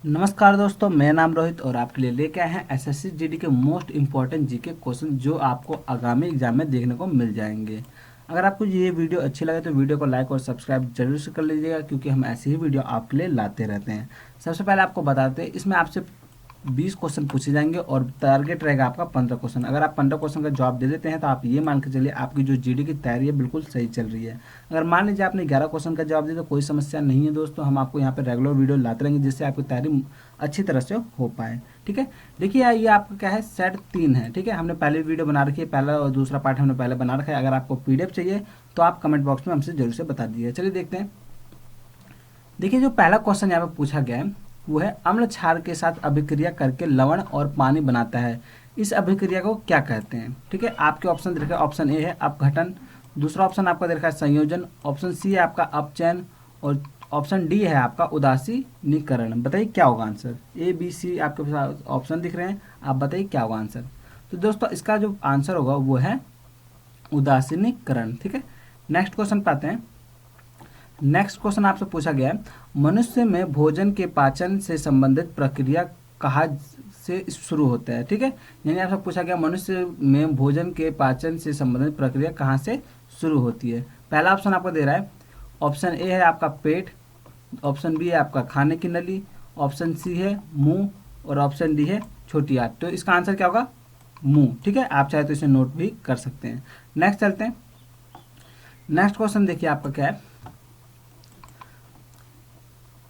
नमस्कार दोस्तों, मेरा नाम रोहित और आपके लिए लेके आए हैं एसएससी जीडी के मोस्ट इम्पॉर्टेंट जीके क्वेश्चन जो आपको आगामी एग्जाम में देखने को मिल जाएंगे। अगर आपको ये वीडियो अच्छी लगे तो वीडियो को लाइक और सब्सक्राइब जरूर से कर लीजिएगा, क्योंकि हम ऐसी ही वीडियो आपके लिए लाते रहते हैं। सबसे पहले आपको बताते हैं, इसमें आपसे 20 क्वेश्चन पूछे जाएंगे और टारगेट रहेगा आपका 15 क्वेश्चन। अगर आप 15 क्वेश्चन का जवाब दे देते हैं तो आप ये मान के चलिए आपकी जो जीडी की तैयारी है बिल्कुल सही चल रही है। अगर मान लीजिए आपने 11 क्वेश्चन का जवाब दिया तो कोई समस्या नहीं है दोस्तों, हम आपको यहाँ पे रेगुलर वीडियो लाते रहेंगे जिससे आपकी तैयारी अच्छी तरह से हो पाए। ठीक है, देखिए ये आपका क्या है, सेट 3 है। ठीक है, हमने पहले वीडियो बना रखी है, पहला और दूसरा पार्ट हमने पहले बना रखा है। अगर आपको पीडीएफ चाहिए तो आप कमेंट बॉक्स में हमसे जरूर से बता दीजिए। चलिए देखते हैं। देखिए जो पहला क्वेश्चन यहाँ पे पूछा गया है वो है, अम्ल क्षार के साथ अभिक्रिया करके लवण और पानी बनाता है, इस अभिक्रिया को क्या कहते हैं। ठीक है, आपके ऑप्शन दे रखा है। ऑप्शन ए है अपघटन, दूसरा ऑप्शन आपका दे रखा है संयोजन, ऑप्शन सी है आपका अपचयन और ऑप्शन डी है आपका उदासीनीकरण। बताइए क्या होगा आंसर। ए बी सी आपके पास ऑप्शन दिख रहे हैं, आप बताइए क्या होगा आंसर। तो दोस्तों इसका जो आंसर होगा वो है उदासीनीकरण। ठीक है, नेक्स्ट क्वेश्चन पे आते हैं। नेक्स्ट क्वेश्चन आपसे पूछा गया है, मनुष्य में भोजन के पाचन से संबंधित प्रक्रिया कहाँ से शुरू होता है। ठीक है, यानी आपसे पूछा गया मनुष्य में भोजन के पाचन से संबंधित प्रक्रिया कहाँ से शुरू होती है। पहला ऑप्शन आपको दे रहा है, ऑप्शन ए है आपका पेट, ऑप्शन बी है आपका खाने की नली, ऑप्शन सी है मुंह और ऑप्शन डी है छोटी आंत। तो इसका आंसर क्या होगा, मुंह। ठीक है, आप चाहे तो इसे नोट भी कर सकते हैं। नेक्स्ट चलते हैं। नेक्स्ट क्वेश्चन देखिए आपका क्या है,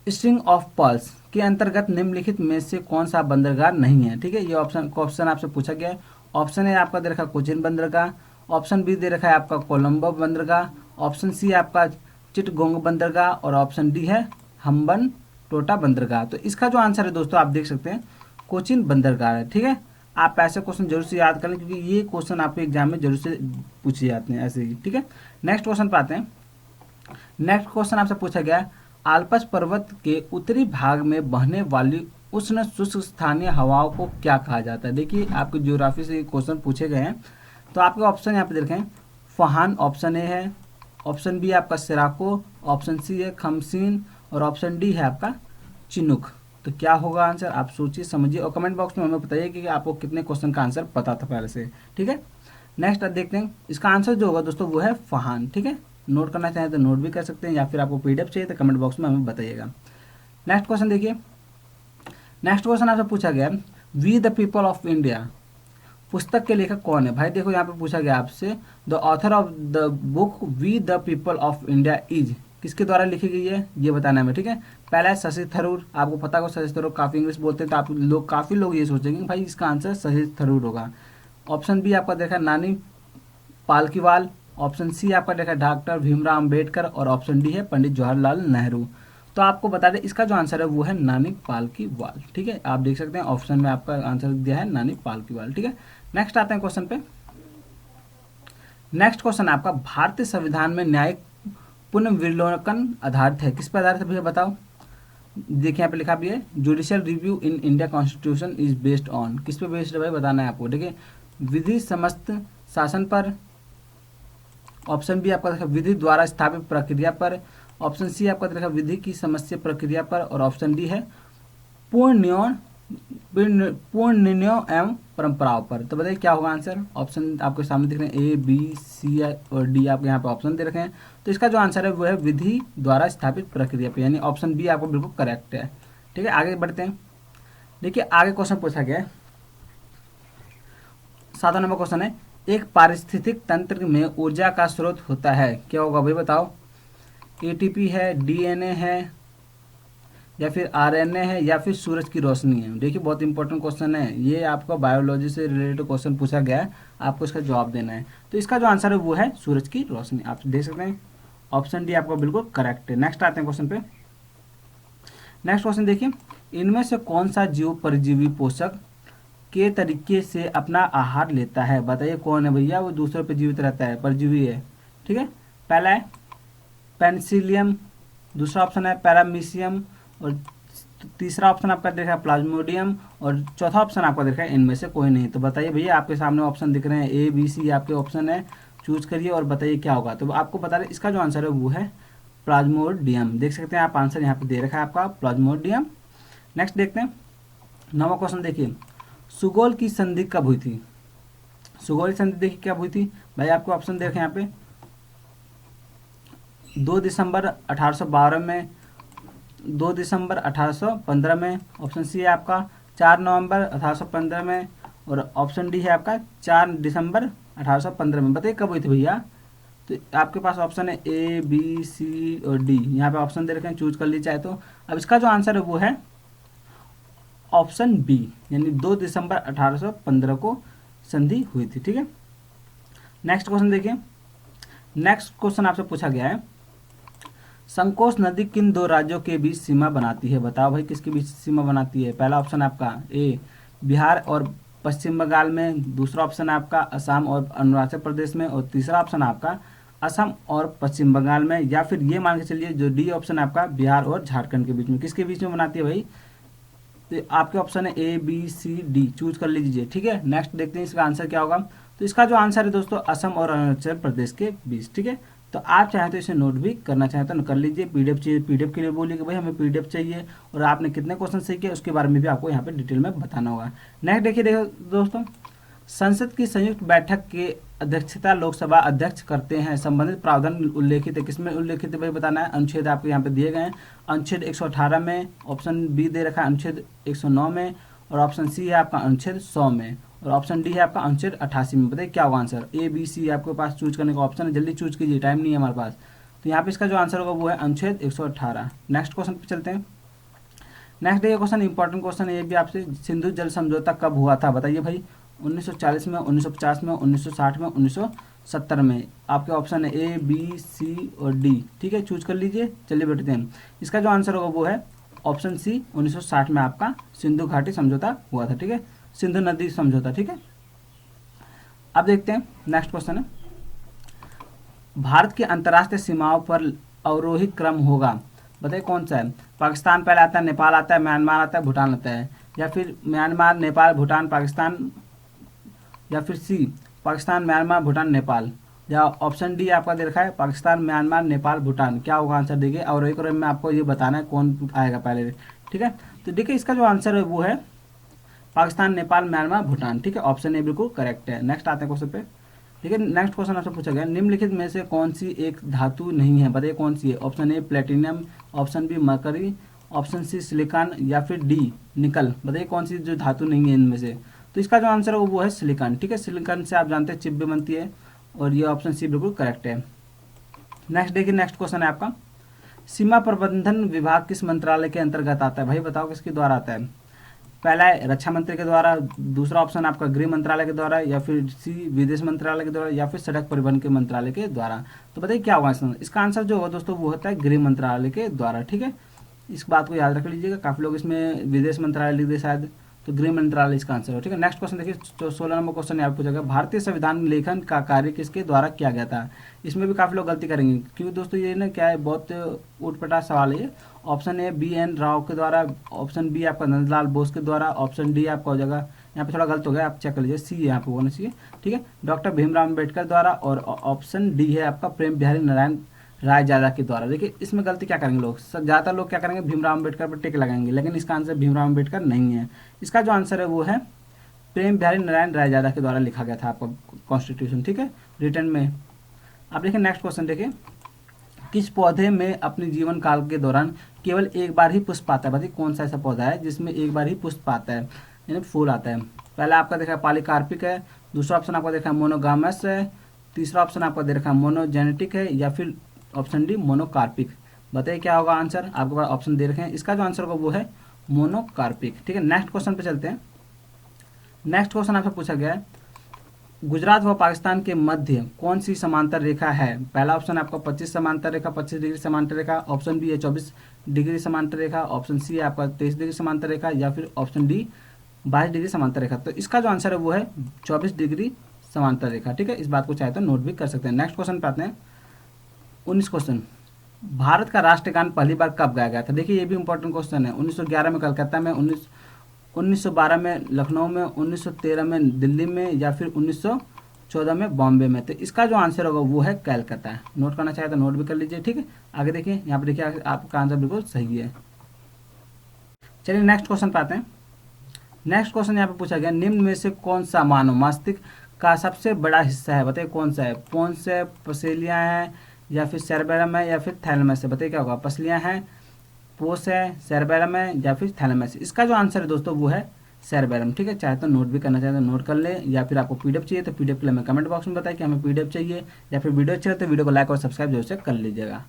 स्ट्रिंग ऑफ पर्ल्स के अंतर्गत निम्नलिखित में से कौन सा बंदरगाह नहीं है। ठीक है, ये ऑप्शन आपसे पूछा गया है। ऑप्शन ए आपका दे रखा है कोचिन बंदरगाह, ऑप्शन बी दे रखा है आपका कोलंबो बंदरगाह, ऑप्शन सी आपका चिटगोंग बंदरगाह और ऑप्शन डी है हम्बन टोटा बंदरगाह। तो इसका जो आंसर है दोस्तों आप देख सकते हैं कोचिन बंदरगाह है। ठीक है, आप ऐसे क्वेश्चन जरूर से याद कर लें क्योंकि ये क्वेश्चन आपके एग्जाम में जरूर से पूछे जाते हैं ऐसे ही। ठीक है, नेक्स्ट क्वेश्चन पे आते हैं। नेक्स्ट क्वेश्चन आपसे पूछा गया है, आल्पस पर्वत के उत्तरी भाग में बहने वाली उष्ण शुष्क स्थानीय हवाओं को क्या कहा जाता है। देखिए आपके ज्योग्राफी से क्वेश्चन पूछे गए हैं, तो आपके ऑप्शन यहाँ पे देखें, फहान ऑप्शन ए है, ऑप्शन बी आपका सिराको, ऑप्शन सी है खमसीन और ऑप्शन डी है आपका चिनुक। तो क्या होगा आंसर, आप सोचिए समझिए और कमेंट बॉक्स में हमें बताइए कि आपको कितने क्वेश्चन का आंसर पता था पहले से। ठीक है, नेक्स्ट देखते हैं। इसका आंसर जो होगा दोस्तों वो है फहान। ठीक है, नोट करना चाहें तो नोट भी कर सकते हैं या फिर आपको पीडीएफ चाहिए तो कमेंट बॉक्स में हमें बताइएगा। नेक्स्ट क्वेश्चन देखिए। नेक्स्ट क्वेश्चन आपसे पूछा गया, we the people of India पुस्तक के लेखक कौन है। भाई देखो यहाँ पे पूछा गया आपसे, the author of the book we the people of India is, किसके द्वारा लिखी गई है ये बताना है। ठीक है, पहला है शशि थरूर, आपको पता होगा शशि थरूर काफ़ी इंग्लिश बोलते हैं तो आप लोग काफ़ी लोग ये सोचेंगे भाई इसका आंसर शशि थरूर होगा। ऑप्शन बी आपका देखा नानी पालकीवाल, ऑप्शन सी आपका देखा डॉक्टर भीमराव अंबेडकर और ऑप्शन डी है पंडित जवाहरलाल नेहरू। तो आपको बता दें इसका जो आंसर है वो है नानी पालकीवाल। ठीक है, आप देख सकते हैं ऑप्शन में आपका आंसर दिया है नानी पालकीवाल। ठीक है, नेक्स्ट आते हैं क्वेश्चन पे। नेक्स्ट क्वेश्चन आपका, भारतीय संविधान में न्यायिक पुनर्विलोकन आधारित है, किस पर आधारित है भैया बताओ। देखिए यहाँ पे लिखा भी है, judicial review in India constitution is based on, किस पे बेस्ड है भाई बताना है आपको। ठीक है, विधि समस्त शासन पर, ऑप्शन बी आपका देखा विधि द्वारा स्थापित प्रक्रिया पर, ऑप्शन सी आपका देखा विधि की समस्या प्रक्रिया पर और ऑप्शन डी है पूर्ण निर्णयों एवं परंपराओं पर। तो बताइए क्या होगा आंसर। ऑप्शन आपके सामने दिख रहे हैं ए बी सी और डी, आपके यहाँ पे ऑप्शन दे रखे हैं। तो इसका जो आंसर है वो है विधि द्वारा स्थापित प्रक्रिया पर, यानी ऑप्शन बी आपको बिल्कुल करेक्ट है। ठीक है, आगे बढ़ते हैं। देखिए आगे क्वेश्चन पूछा गया है, 7वां नंबर क्वेश्चन है, एक पारिस्थितिक तंत्र में ऊर्जा का स्रोत होता है, क्या होगा भाई बताओ। एटीपी है, डीएनए है या फिर आरएनए है या फिर सूरज की रोशनी है। देखिए बहुत इंपॉर्टेंट क्वेश्चन है ये, आपका बायोलॉजी से रिलेटेड क्वेश्चन पूछा गया है, आपको इसका जवाब देना है। तो इसका जो आंसर है वो है सूरज की रोशनी, आप देख सकते हैं ऑप्शन डी आपका बिल्कुल करेक्ट है। नेक्स्ट आते हैं क्वेश्चन पे। नेक्स्ट क्वेश्चन देखिए, इनमें से कौन सा जीव परजीवी पोषक के तरीके से अपना आहार लेता है। बताइए कौन है भैया, वो दूसरों पर जीवित रहता है, परजीवी है। ठीक है, पहला है पेनिसिलियम, दूसरा ऑप्शन है पैरामीशियम और तीसरा ऑप्शन आपका देखा है प्लाज्मोडियम और चौथा ऑप्शन आपका देखा है इनमें से कोई नहीं। तो बताइए भैया, आपके सामने ऑप्शन दिख रहे हैं ए बी सी आपके ऑप्शन है, चूज करिए और बताइए क्या होगा। तो आपको बता दें इसका जो आंसर है वो है प्लाज्मोडियम। देख सकते हैं आप आंसर यहाँ पे दे रखा है आपका प्लाज्मोडियम। नेक्स्ट देखते हैं 9वां क्वेश्चन। देखिए सुगौल की संधि कब हुई थी? सुगौल की संधि देखिए कब हुई थी भाई, आपको ऑप्शन देखें यहाँ पे 2 दिसंबर 1812 में, 2 दिसंबर 1815 में, ऑप्शन सी है आपका 4 नवंबर 1815 में, और ऑप्शन डी है आपका 4 दिसंबर 1815 में। बताइए कब हुई थी भैया? तो आपके पास ऑप्शन है ए बी सी और डी, यहाँ पे ऑप्शन दे रखे हैं, चूज कर लीजिए चाहे तो। अब इसका जो आंसर है वो है ऑप्शन बी, यानी 2 दिसंबर 1815 को संधि हुई थी। ठीक है, नेक्स्ट क्वेश्चन देखिए। नेक्स्ट क्वेश्चन आपसे पूछा गया है संकोच नदी किन दो राज्यों के बीच सीमा बनाती है? बताओ भाई किसके बीच सीमा बनाती है? पहला ऑप्शन आपका ए बिहार और पश्चिम बंगाल में, दूसरा ऑप्शन आपका असम और अरुणाचल प्रदेश में, और तीसरा ऑप्शन आपका असम और पश्चिम बंगाल में, या फिर ये मान के चलिए जो डी ऑप्शन आपका बिहार और झारखंड के बीच में। किसके बीच में बनाती है भाई? तो आपके ऑप्शन है A B C D, choose कर लीजिए। ठीक है, नेक्स्ट देखते हैं इसका आंसर क्या होगा। तो इसका जो आंसर है दोस्तों असम और अरुणाचल प्रदेश के बीच। ठीक है, तो आप चाहें तो इसे नोट भी करना चाहें तो कर लीजिए। पीडीएफ चाहिए, पीडीएफ के लिए बोलिए कि भाई हमें पीडीएफ चाहिए, और आपने कितने क्वेश्चन सही किए उसके बारे में भी आपको यहाँ पे डिटेल में बताना होगा। नेक्स्ट देखिए दोस्तों, संसद की संयुक्त बैठक की अध्यक्षता लोकसभा अध्यक्ष करते हैं, संबंधित प्रावधान उल्लेखित है। किसमें उल्लेखित है भाई बताना है? अनुच्छेद आपके यहाँ पे दिए गए हैं, अनुच्छेद 118 में, ऑप्शन बी दे रखा है अनुच्छेद 109 में, और ऑप्शन सी है आपका अनुच्छेद 100 में, और ऑप्शन डी है आपका अनुच्छेद 88 में। बताइए क्या होगा आंसर? ए बी सी आपके पास चूज करने का ऑप्शन है, जल्दी चूज कीजिए, टाइम नहीं है हमारे पास। तो यहाँ पे इसका जो आंसर होगा वो है अनुच्छेद 118। नेक्स्ट क्वेश्चन पे चलते हैं। नेक्स्ट देखिए क्वेश्चन, इंपॉर्टेंट क्वेश्चन है ये भी आपसे, सिंधु जल समझौता कब हुआ था? बताइए भाई, 1940 में, 1950 में, 1960 में, 1970 में। आपके ऑप्शन है ए बी सी और डी। ठीक है, चूज कर लीजिए। चलिए बैठते हैं, इसका जो आंसर होगा वो है ऑप्शन सी, 1960 में आपका सिंधु घाटी समझौता हुआ था। ठीक है, सिंधु नदी समझौता। ठीक है, अब देखते हैं नेक्स्ट क्वेश्चन है, भारत की अंतर्राष्ट्रीय सीमाओं पर अवरोही क्रम होगा। बताइए कौन सा है? पाकिस्तान पहले आता है, नेपाल आता है, म्यांमार आता है, भूटान आता है, या फिर म्यांमार, नेपाल, भूटान, पाकिस्तान, या फिर सी पाकिस्तान, म्यांमार, भूटान, नेपाल, या ऑप्शन डी आपका दे रखा है पाकिस्तान, म्यांमार, नेपाल, भूटान। क्या होगा आंसर? देखिए अवरोही क्रम में आपको ये बताना है कौन आएगा पहले। ठीक है, तो देखिए इसका जो आंसर है वो है पाकिस्तान, नेपाल, म्यांमार, भूटान। ठीक है, ऑप्शन ए बिल्कुल करेक्ट है। नेक्स्ट आते हैं क्वेश्चन पे। ठीक है, नेक्स्ट क्वेश्चन आपसे पूछा गया निम्नलिखित में से कौन सी एक धातु नहीं है? बताइए कौन सी है? Option A platinum, option B mercury, option C silicon, या फिर डी निकल। बताइए कौन सी जो धातु नहीं है इनमें से? तो इसका जो आंसर है वो है सिलिकॉन। ठीक है, सिलिकॉन से आप जानते हैं चिप भी बनती है, और ये ऑप्शन सी बिल्कुल करेक्ट है। नेक्स्ट देखिए, नेक्स्ट क्वेश्चन है आपका, सीमा प्रबंधन विभाग किस मंत्रालय के अंतर्गत आता है? भाई बताओ किसके द्वारा आता है? पहला है रक्षा मंत्री के द्वारा, दूसरा ऑप्शन आपका गृह मंत्रालय के द्वारा, या फिर सी विदेश मंत्रालय के द्वारा, या फिर सड़क परिवहन के मंत्रालय के द्वारा। तो बताइए क्या होगा इसका आंसर जो होगा दोस्तों वो होता है गृह मंत्रालय के द्वारा। ठीक है, इस बात को याद रख लीजिएगा, काफी लोग इसमें विदेश मंत्रालय लिख दे शायद, तो गृह मंत्रालय इसका आंसर है। ठीक है, नेक्स्ट क्वेश्चन देखिए, 16 नंबर क्वेश्चन यहाँ पूछा गया भारतीय संविधान लेखन का कार्य किसके द्वारा किया गया था? इसमें भी काफी लोग गलती करेंगे, क्योंकि दोस्तों ये ना क्या है, बहुत उठपटांग सवाल है। Option A B N Rao के द्वारा, ऑप्शन बी आपका नंदलाल बोस के द्वारा, ऑप्शन डी आपका हो जाएगा, यहाँ पे थोड़ा गलत हो गया, आप चेक कर लीजिए, सी यहाँ पे होना चाहिए। ठीक है, डॉक्टर भीमराव अम्बेडकर द्वारा, और ऑप्शन डी है आपका प्रेम बिहारी नारायण रायजादा के द्वारा। देखिए इसमें गलती क्या करेंगे लोग, ज़्यादातर लोग क्या करेंगे, भीमराव अम्बेडकर पर टिक लगाएंगे, लेकिन इसका आंसर भीमराव अम्बेडकर नहीं है। इसका जो आंसर है वो है प्रेम बिहारी नारायण रायजादा के द्वारा लिखा गया था आपका कॉन्स्टिट्यूशन। ठीक है, रिटर्न में। अब देखिए नेक्स्ट क्वेश्चन देखिए, किस पौधे में अपने जीवन काल के दौरान केवल एक बार ही पुष्प आता है? बताइए कौन सा ऐसा पौधा है जिसमें एक बार ही पुष्प आता है, यानी फूल आता है? पहला आपका देखा है पॉलीकार्पिक है, दूसरा ऑप्शन आपका देखा है मोनोगामस है, तीसरा ऑप्शन आपका दे रखा है मोनोजेनेटिक है, या फिर ऑप्शन डी मोनोकार्पिक। बताइए क्या होगा आंसर? आपके पास ऑप्शन दे रखे हैं, इसका जो आंसर होगा वो है मोनोकार्पिक। ठीक है, नेक्स्ट क्वेश्चन पे चलते हैं। नेक्स्ट क्वेश्चन आपसे पूछा गया है गुजरात व पाकिस्तान के मध्य कौन सी समांतर रेखा है? पहला ऑप्शन आपका 25 समांतर रेखा, 25 डिग्री समांतर रेखा, ऑप्शन बी है 24 डिग्री समांतर रेखा, ऑप्शन सी है आपका 23 डिग्री समांतर रेखा, या फिर ऑप्शन डी 22 डिग्री समांतर रेखा। तो इसका जो आंसर है वो है 24 डिग्री समांतर रेखा। ठीक है, इस बात को चाहे तो नोट भी कर सकते हैं। नेक्स्ट क्वेश्चन पे आते हैं, 19 क्वेश्चन, भारत का राष्ट्रगान पहली बार कब गाया गया था? देखिए ये भी इंपॉर्टेंट क्वेश्चन है। 1911 में कलकत्ता में, 1912 में लखनऊ में, 1913 में दिल्ली में, या फिर 1914 में बॉम्बे में। तो इसका जो आंसर होगा वो है कलकत्ता। नोट करना चाहे तो नोट भी कर लीजिए। ठीक है, आगे देखिए, यहाँ पर देखिए आपका आंसर बिल्कुल सही है। चलिए नेक्स्ट क्वेश्चन पे आते हैं। नेक्स्ट क्वेश्चन यहाँ पे पूछा गया, निम्न में से कौन सा मानव मस्तिष्क का सबसे बड़ा हिस्सा है? बताइए कौन सा है? पोन्स है, पसलियाँ हैं, या फिर सेरेबेलम है, या फिर थैलेमस है? बताइए क्या होगा? पसलियाँ हैं, पोस है, सेरेबेलम है, या फिर थैलेमस? इसका जो आंसर है दोस्तों वो है सेरेबेलम। ठीक है, चाहे तो नोट भी करना चाहे तो नोट कर ले, या फिर आपको पीडीएफ चाहिए तो पीडीएफ के लिए हमें कमेंट बॉक्स में बताइए कि हमें पीडीएफ चाहिए, या फिर वीडियो अच्छी है तो वीडियो को लाइक और सब्सक्राइब जरूर से कर लीजिएगा।